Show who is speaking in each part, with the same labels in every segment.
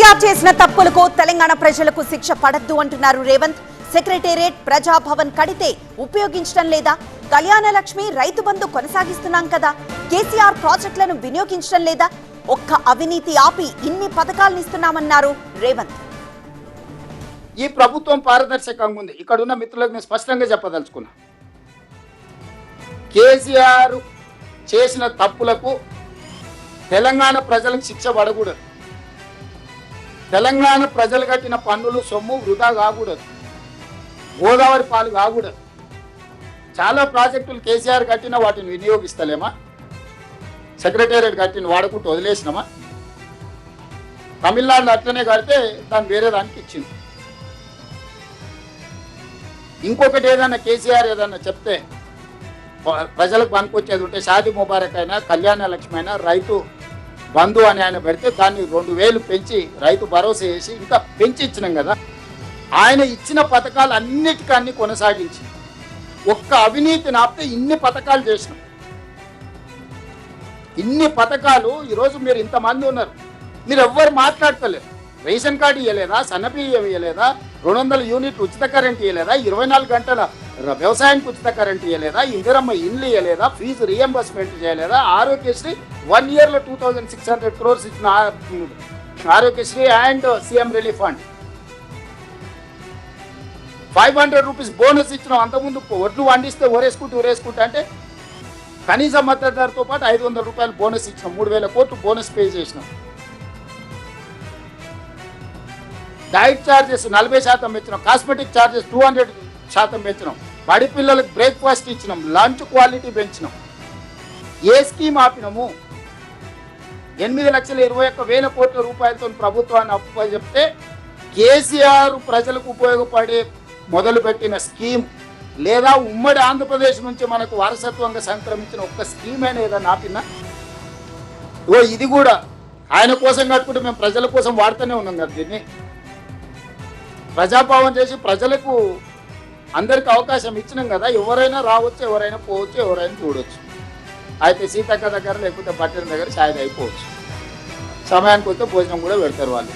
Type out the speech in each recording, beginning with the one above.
Speaker 1: కేసీఆర్ చేసిన తప్పులకు తెలంగాణ ప్రజలకు శిక్ష పడద్దు అంటున్నారు రేవంత్. సెక్రటేరియట్, ప్రజాభవన్ కడితే ఉపయోగించడం లేదా? కళ్యాణ లక్ష్మి, రైతు బంధు కొనసాగిస్తున్నాం కదా, కేసీఆర్ ప్రాజెక్టులను వినియోగించడం లేదా? ఒక్క అవినీతి ఆపి ఇన్ని పథకాలను ఇస్తున్నామన్నారు రేవంత్.
Speaker 2: ఈ ప్రభుత్వం పారదర్శకంగా ఉంది. ఇక్కడ ఉన్న మిత్రులకు నేను స్పష్టంగా చెప్పదలుచుకున్నా, కేసీఆర్ చేసిన తప్పులకు తెలంగాణ ప్రజలకు శిక్ష పడకూడదు. తెలంగాణ ప్రజలు కట్టిన పన్నులు సొమ్ము వృధా కాకూడదు, గోదావరి పాలు కాకూడదు. చాలా ప్రాజెక్టులు కేసీఆర్ కట్టిన వాటిని వినియోగిస్తలేమా? సెక్రటేరియట్ కట్టిన వాడుకుంటూ వదిలేసినామా? తమిళనాడులో అట్లనే కడితే దాన్ని వేరే దానికి ఇచ్చింది. ఇంకొకటి ఏదన్నా కేసీఆర్ ఏదన్నా చెప్తే ప్రజలకు పనికొచ్చేది ఉంటే షాదీ ముబారక్ అయినా, కళ్యాణ లక్ష్మి అయినా, రైతు బంధు అని ఆయన పెడితే దాన్ని 2000 పెంచి రైతు భరోసా చేసి ఇంకా పెంచి ఇచ్చినాం కదా. ఆయన ఇచ్చిన పథకాలు అన్నిటికన్నీ కొనసాగించి ఒక్క అవినీతి నాపితే ఇన్ని పథకాలు చేసినాం. ఇన్ని పథకాలు ఈరోజు మీరు ఇంతమంది ఉన్నారు, మీరు ఎవ్వరు మాట్లాడతలేరు. రేషన్ కార్డు ఇవ్వలేదా? సన్నబియ్యం ఇవ్వలేదా? 200 యూనిట్లు ఉచిత కరెంట్ ఇవ్వలేదా? 24 గంటల వ్యవసాయానికి ఉచిత కరెంట్ ఇవ్వలేదా? ఇందిరమ్మ ఇల్లు ఇవ్వలేదా? ఫీజు రియంబర్స్మెంట్ చేయలేదా? ఆరోగ్యశ్రీ 1 yearలో 2600 crores ఇచ్చిన Aarogyasri and CM relief fund, 500 rupees bonus ఇచ్చినాం. అంతకుముందు ఒడ్లు వండిస్తే ఊరేసుకుంటా అంటే కనీస మద్దతు ధరతో పాటు 500 రూపాయలు బోనస్ ఇచ్చినాం. 3000 కోట్లు బోనస్ పే చేసినాం. డైట్ ఛార్జెస్ 40% పెంచినాం. కాస్మెటిక్ ఛార్జెస్ 200% పెంచినాం. బడి పిల్లలకు బ్రేక్ఫాస్ట్ ఇచ్చినాం. లంచ్ క్వాలిటీ పెంచినాం. ఏ స్కీమ్ ఆపినాము? 8,21,000 కోట్ల రూపాయలతో ప్రభుత్వాన్ని అప్పు చెప్తే కేసీఆర్ ప్రజలకు ఉపయోగపడే మొదలుపెట్టిన స్కీమ్ లేదా ఉమ్మడి ఆంధ్రప్రదేశ్ నుంచి మనకు వారసత్వంగా సంక్రమించిన ఒక్క స్కీమ్ అయినా ఏదైనా ఆపినా? ఇది కూడా ఆయన కోసం కట్టుకుంటే మేము ప్రజల కోసం వాడుతూనే ఉన్నాం కదా. దీన్ని ప్రజాభవన్ చేసి ప్రజలకు అందరికి అవకాశం ఇచ్చినాం కదా. ఎవరైనా రావచ్చు, ఎవరైనా పోవచ్చు, ఎవరైనా చూడవచ్చు. అయితే సీతక్క దగ్గర లేకపోతే బట్టల దగ్గర ఛాయ్ అయిపోవచ్చు. సమయానికి వస్తే భోజనం కూడా పెడతారు వాళ్ళు.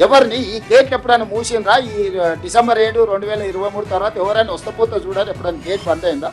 Speaker 2: ఎవరిని ఈ గేట్ ఎప్పుడైనా మూసిండ్రా? ఈ డిసెంబర్ 7, 2023 తర్వాత ఎవరైనా వస్తపోతే చూడాలి ఎప్పుడైనా గేట్ బంద్ అయిందా?